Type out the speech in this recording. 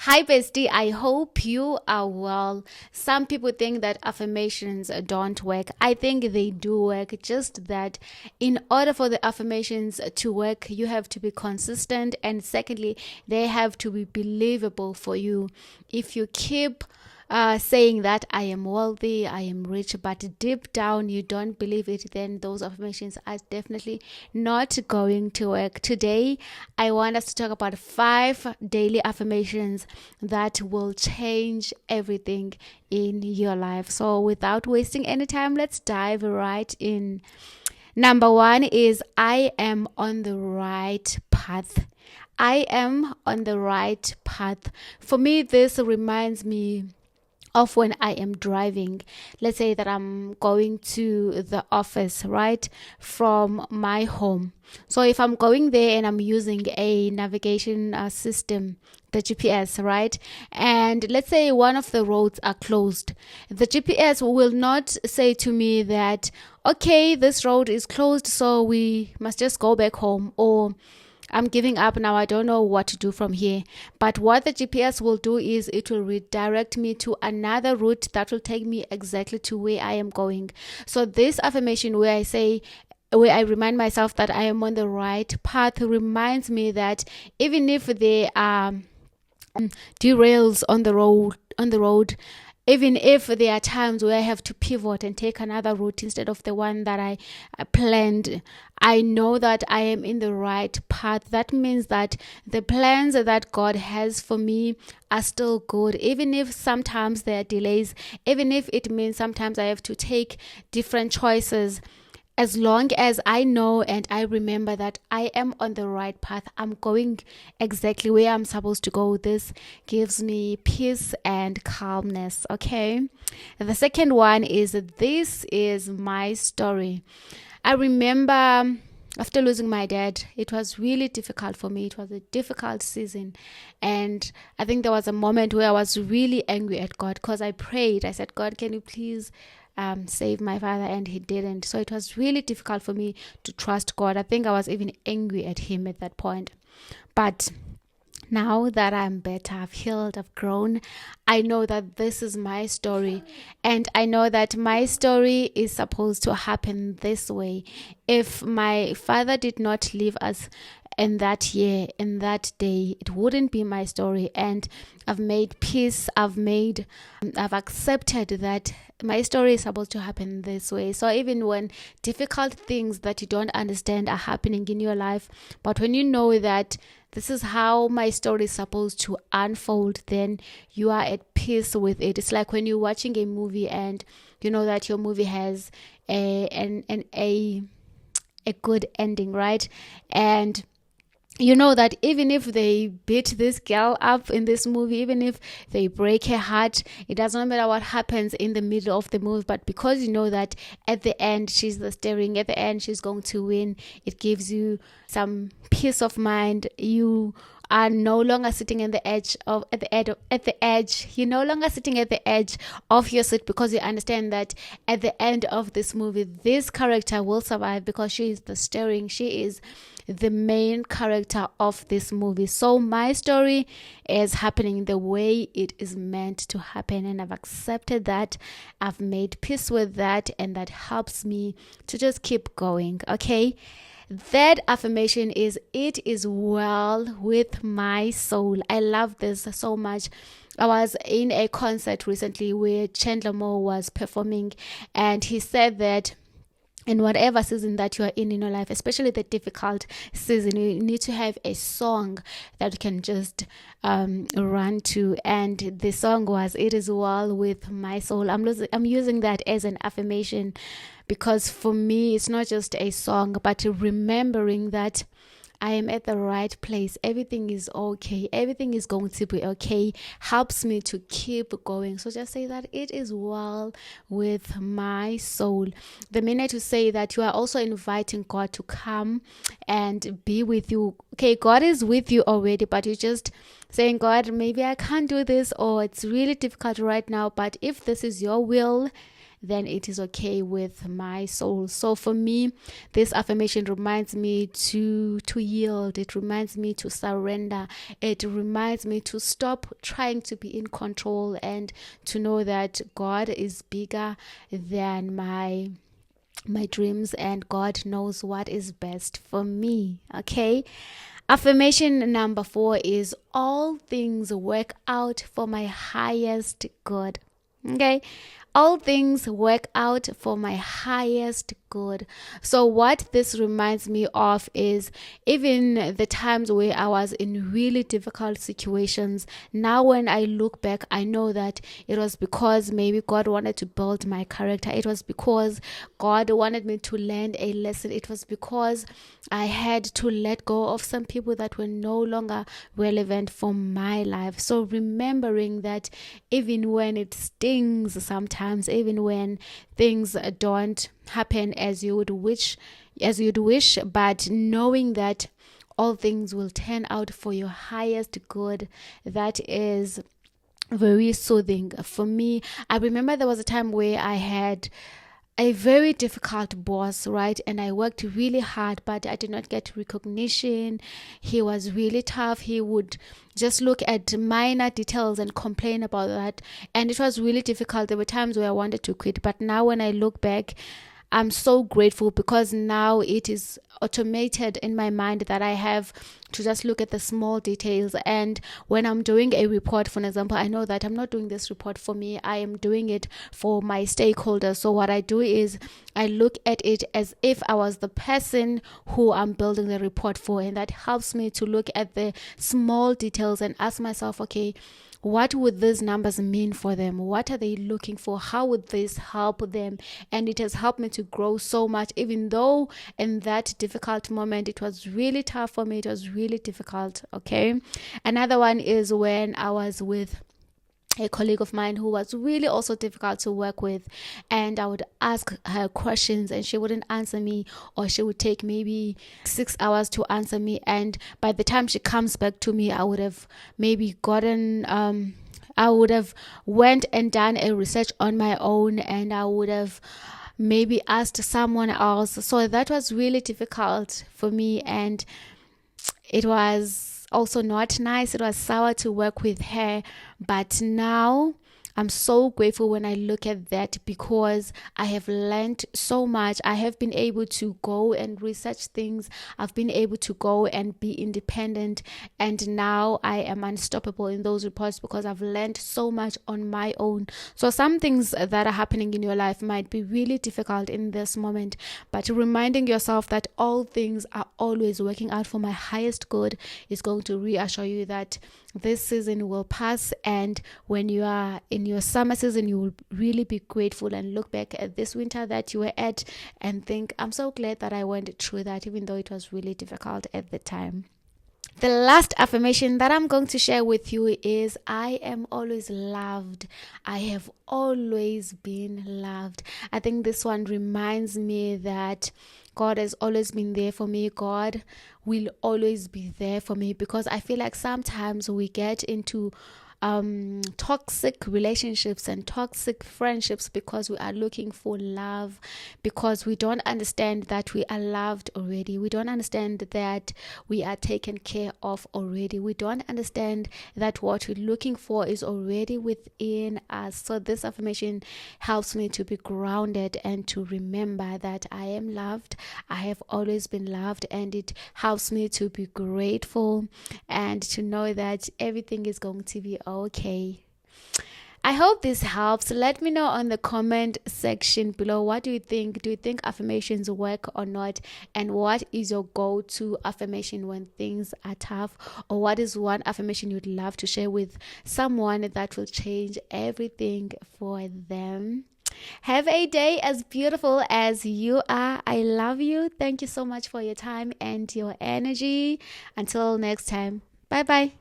Hi, bestie. I hope you are well. Some people think that affirmations don't work. I think they do work, just that in order for the affirmations to work, you have to be consistent, and secondly, they have to be believable for you. If you keep saying that I am wealthy, I am rich, but deep down you don't believe it, then those affirmations are definitely not going to work. Today, I want us to talk about 5 daily affirmations that will change everything in your life. So, without wasting any time, let's dive right in. Number 1 is I am on the right path. I am on the right path. For me, this reminds me of when I am driving. Let's say that I'm going to the office, right, from my home. So if I'm going there and I'm using a navigation system, the GPS, right, and let's say one of the roads are closed, the GPS will not say to me that, okay, this road is closed, so we must just go back home, or I'm giving up now, I don't know what to do from here. But what the GPS will do is it will redirect me to another route that will take me exactly to where I am going. So this affirmation where I remind myself that I am on the right path reminds me that even if there are derails on the road, even if there are times where I have to pivot and take another route instead of the one that I planned, I know that I am in the right path. That means that the plans that God has for me are still good, even if sometimes there are delays, even if it means sometimes I have to take different choices. As long as I know and I remember that I am on the right path, I'm going exactly where I'm supposed to go. This gives me peace and calmness. Okay. The second one is this is my story. I remember after losing my dad, it was really difficult for me. It was a difficult season. And I think there was a moment where I was really angry at God because I prayed. I said, God, can you please save my father? And he didn't. So it was really difficult for me to trust God. I think I was even angry at him at that point. But now that I'm better, I've healed, I've grown, I know that this is my story. And I know that my story is supposed to happen this way. If my father did not leave us in that year, in that day, it wouldn't be my story. And I've made peace, I've accepted that my story is supposed to happen this way. So even when difficult things that you don't understand are happening in your life, but when you know that this is how my story is supposed to unfold, then you are at peace with it. It's like when you're watching a movie and you know that your movie has a good ending, right? And you know that even if they beat this girl up in this movie, even if they break her heart, it doesn't matter what happens in the middle of the movie. But because you know that at the end she's the steering, at the end she's going to win, it gives you some peace of mind. You are no longer sitting at the edge. You're no longer sitting at the edge of your seat because you understand that at the end of this movie, this character will survive because she is the steering. She is the main character of this movie. So my story is happening the way it is meant to happen, and I've accepted that. I've made peace with that, and that helps me to just keep going. Okay. That affirmation is it is well with my soul. I love this so much. I was in a concert recently where Chandler Moore was performing, and he said that in whatever season that you are in your life, especially the difficult season, you need to have a song that you can just run to. And the song was "It Is Well With My Soul." I'm using that as an affirmation because for me, it's not just a song, but remembering that I am at the right place. Everything is okay. Everything is going to be okay. Helps me to keep going. So just say that it is well with my soul. The minute you say that, you are also inviting God to come and be with you. Okay, God is with you already, but you're just saying, God, maybe I can't do this, or it's really difficult right now, but if this is your will, then it is okay with my soul. So for me, this affirmation reminds me to yield. It reminds me to surrender. It reminds me to stop trying to be in control and to know that God is bigger than my dreams, and God knows what is best for me. Okay. Affirmation number 4 is all things work out for my highest good. Okay. All things work out for my highest good. So what this reminds me of is even the times where I was in really difficult situations. Now when I look back, I know that it was because maybe God wanted to build my character. It was because God wanted me to learn a lesson. It was because I had to let go of some people that were no longer relevant for my life. So remembering that even when it stings sometimes, even when things don't happen as you would wish, but knowing that all things will turn out for your highest good, that is very soothing for me. I remember there was a time where I had a very difficult boss, right? And I worked really hard, but I did not get recognition. He was really tough. He would just look at minor details and complain about that. And it was really difficult. There were times where I wanted to quit. But now when I look back, I'm so grateful because now it is automated in my mind that I have to just look at the small details. And when I'm doing a report, for example, I know that I'm not doing this report for me. I am doing it for my stakeholders. So what I do is I look at it as if I was the person who I'm building the report for. And that helps me to look at the small details and ask myself, okay, what would these numbers mean for them? What are they looking for? How would this help them? And it has helped me to grow so much, even though in that difficult moment, it was really tough for me. It was really difficult. Okay. Another one is when I was with a colleague of mine who was really also difficult to work with, and I would ask her questions and she wouldn't answer me, or she would take maybe 6 hours to answer me, and by the time she comes back to me, I would have maybe gotten I would have went and done a research on my own, and I would have maybe asked someone else. So that was really difficult for me, and it was also not nice. It was sour to work with her. But now I'm so grateful when I look at that, because I have learned so much. I have been able to go and research things. I've been able to go and be independent. And now I am unstoppable in those reports because I've learned so much on my own. So some things that are happening in your life might be really difficult in this moment, but reminding yourself that all things are always working out for my highest good is going to reassure you that this season will pass, and when you are in your summer season, you will really be grateful and look back at this winter that you were at and think, I'm so glad that I went through that, even though it was really difficult at the time. The last affirmation that I'm going to share with you is I am always loved. I have always been loved. I think this one reminds me that God has always been there for me. God will always be there for me, because I feel like sometimes we get into toxic relationships and toxic friendships because we are looking for love, because we don't understand that we are loved already. We don't understand that we are taken care of already. We don't understand that what we're looking for is already within us. So this affirmation helps me to be grounded and to remember that I am loved. I have always been loved, and it helps me to be grateful and to know that everything is going to be okay. I hope this helps. Let me know on the comment section below. What do you think? Do you think affirmations work or not? And what is your go-to affirmation when things are tough? Or what is one affirmation you'd love to share with someone that will change everything for them? Have a day as beautiful as you are. I love you. Thank you so much for your time and your energy. Until next time. Bye bye.